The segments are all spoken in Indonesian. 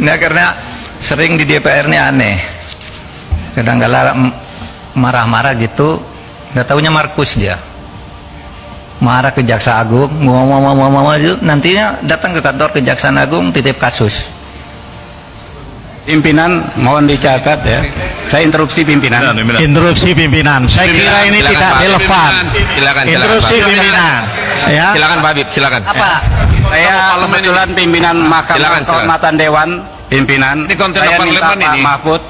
Nah, karena sering di DPR ini aneh. Kadang-kala marah-marah gitu, nggak taunya Markus dia. Marah ke Jaksa Agung, ngomong nantinya datang ke kantor Kejaksaan Agung titip kasus. Pimpinan mohon dicatat ya. Saya interupsi pimpinan. Interupsi pimpinan. Saya kira ini silakan, tidak Pak. relevan. Silakan, Interupsi Pak. pimpinan. Ya. Silakan Pak Habib, silakan. Apa? Saya kebetulan pimpinan Mahkamah Kehormatan Dewan, pimpinan. Ini konten Saya minta parlemen Pak ini. Mahfud,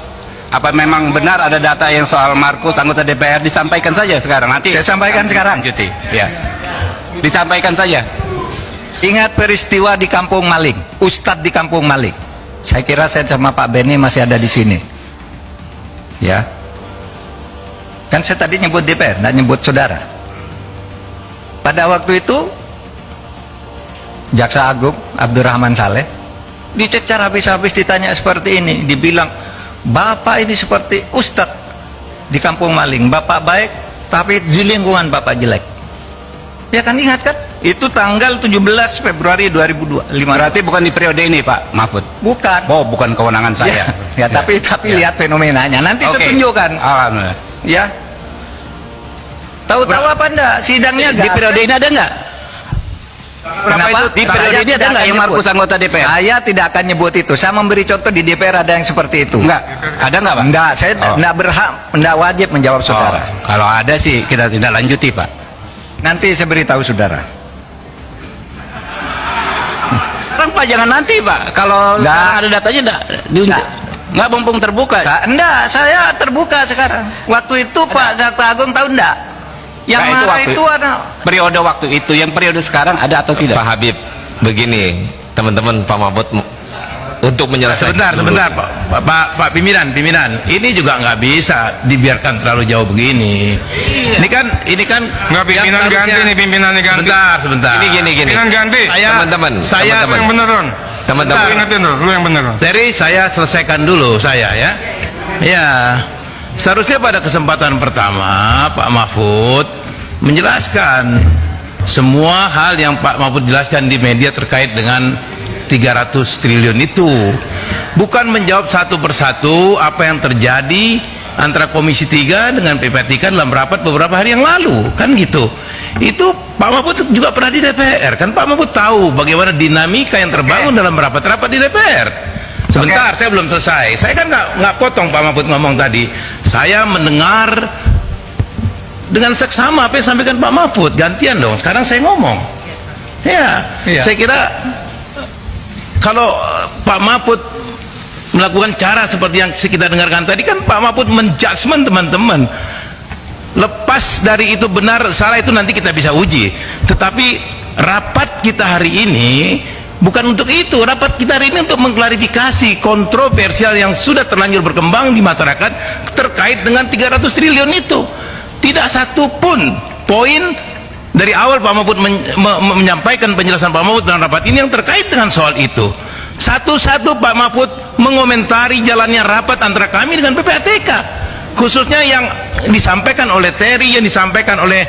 apa memang benar ada data yang soal Markus anggota DPR, disampaikan saja sekarang. Nanti Saya sampaikan sekarang. lanjuti. Ya. Disampaikan saja. Ingat peristiwa di Kampung Maling, Ustadz di Kampung Maling. Saya kira saya sama Pak Beni masih ada di sini. Ya. Kan saya tadi nyebut DPR, nggak nyebut saudara. Pada waktu itu Jaksa Agung Abdurrahman Saleh dicecar habis-habis, ditanya seperti ini, dibilang Bapak ini seperti Ustadz di Kampung Maling, Bapak baik tapi di lingkungan Bapak jelek. Ya kan, ingat kan? Itu tanggal 17 Februari 2005. Berarti bukan di periode ini Pak Mahfud. Bukan. Oh, bukan kewenangan saya. Ya, tapi lihat fenomenanya. Nanti saya Oke. tunjukkan. Alhamdulillah. Ya. Tahu-tahu apa enggak? Sidangnya Di periode ini ada nggak? Kenapa? Di periode ini ada nggak yang Markus anggota DPR? Saya tidak akan nyebut itu. Saya memberi contoh di DPR ada yang seperti itu. Enggak. Ada nggak Pak? Enggak, saya Oh. enggak berhak, enggak wajib menjawab saudara. Kalau ada sih kita tidak lanjuti Pak. Nanti saya beritahu saudara. Sekarang Pak jangan nanti Pak. Kalau Nggak. sekarang ada datanya diunjuk. Nggak mumpung terbuka. Enggak, saya terbuka sekarang. Waktu itu Pak Jaksa Agung tahu enggak? Yang Nah, marah waktu itu ada. periode waktu itu, yang periode sekarang ada atau tidak? Pak Habib, begini, teman-teman Pak Mahfud untuk menyelesaikan. Sebentar, Pak pimpinan. Ini juga nggak bisa dibiarkan terlalu jauh begini. Ini kan Nggak, pimpinan yang ganti harusnya- nih, pimpinannya ganti. Sebentar. Ini gini. Pimpinan ganti. Teman-teman, Saya Lu yang bener Ron. teman-teman. Lu ingetin Ron, lu yang bener Ron. Dari saya selesaikan dulu saya ya. Ya, seharusnya pada kesempatan pertama Pak Mahfud menjelaskan semua hal yang Pak Mahfud jelaskan di media terkait dengan 300 triliun itu. Bukan menjawab satu persatu apa yang terjadi antara Komisi 3 dengan PPATK dalam rapat beberapa hari yang lalu, kan gitu. Itu Pak Mahfud juga pernah di DPR, kan Pak Mahfud tahu bagaimana dinamika yang terbangun dalam rapat-rapat di DPR. Sebentar, saya belum selesai. Saya kan nggak potong Pak Mahfud ngomong tadi. Saya mendengar dengan seksama apa yang disampaikan Pak Mahfud. Gantian dong, sekarang saya ngomong. Ya, saya kira kalau Pak Mahfud melakukan cara seperti yang kita dengarkan tadi, kan Pak Mahfud menjudgment teman-teman. Lepas dari itu benar salah itu nanti kita bisa uji. Tetapi rapat kita hari ini bukan untuk itu. Rapat kita hari ini untuk mengklarifikasi kontroversial yang sudah terlanjur berkembang di masyarakat terkait dengan 300 triliun itu. Tidak satu pun poin dari awal Pak Mahfud menyampaikan penjelasan Pak Mahfud dalam rapat ini yang terkait dengan soal itu. Satu-satu Pak Mahfud mengomentari jalannya rapat antara kami dengan PPATK, khususnya yang disampaikan oleh Terry, yang disampaikan oleh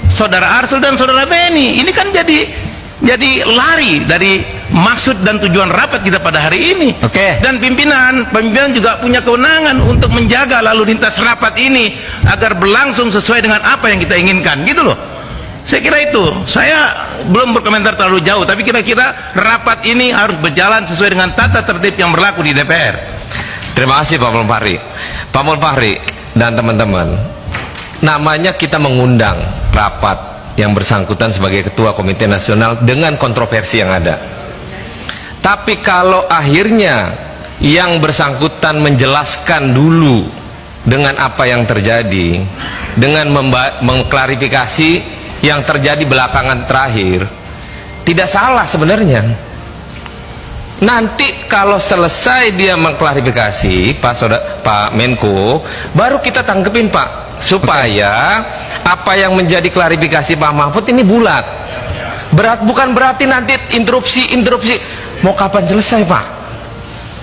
saudara Arsul dan saudara Beni. Ini kan jadi lari dari maksud dan tujuan rapat kita pada hari ini. Oke. Dan pimpinan juga punya kewenangan untuk menjaga lalu lintas rapat ini agar berlangsung sesuai dengan apa yang kita inginkan, gitu loh. Saya kira itu. Saya belum berkomentar terlalu jauh, tapi kira-kira rapat ini harus berjalan sesuai dengan tata tertib yang berlaku di DPR. Terima kasih Pak Mulfahri. Pak Mulfahri dan teman-teman, namanya kita mengundang rapat yang bersangkutan sebagai ketua komite nasional dengan kontroversi yang ada. Tapi kalau akhirnya yang bersangkutan menjelaskan dulu dengan apa yang terjadi, dengan mengklarifikasi yang terjadi belakangan terakhir, tidak salah sebenarnya. Nanti kalau selesai dia mengklarifikasi Pak Menko, baru kita tangkepin Pak, supaya apa yang menjadi klarifikasi Pak Mahfud ini bulat. Bukan berarti nanti interupsi. Mau kapan selesai Pak?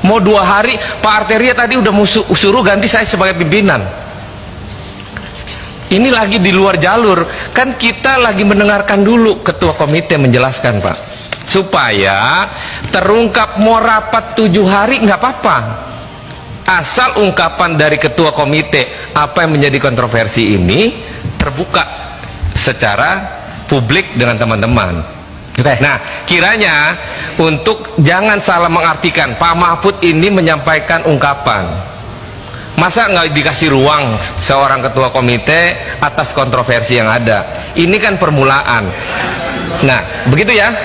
Mau 2 hari? Pak Arteria tadi udah suruh ganti saya sebagai pimpinan. Ini lagi di luar jalur. Kan kita lagi mendengarkan dulu ketua komite menjelaskan Pak. supaya terungkap mau rapat 7 hari nggak apa-apa, asal ungkapan dari ketua komite apa yang menjadi kontroversi ini terbuka secara publik dengan teman-teman. Nah, kiranya untuk jangan salah mengartikan, Pak Mahfud ini menyampaikan ungkapan, masa nggak dikasih ruang seorang ketua komite atas kontroversi yang ada. Ini kan permulaan. Nah, begitu ya.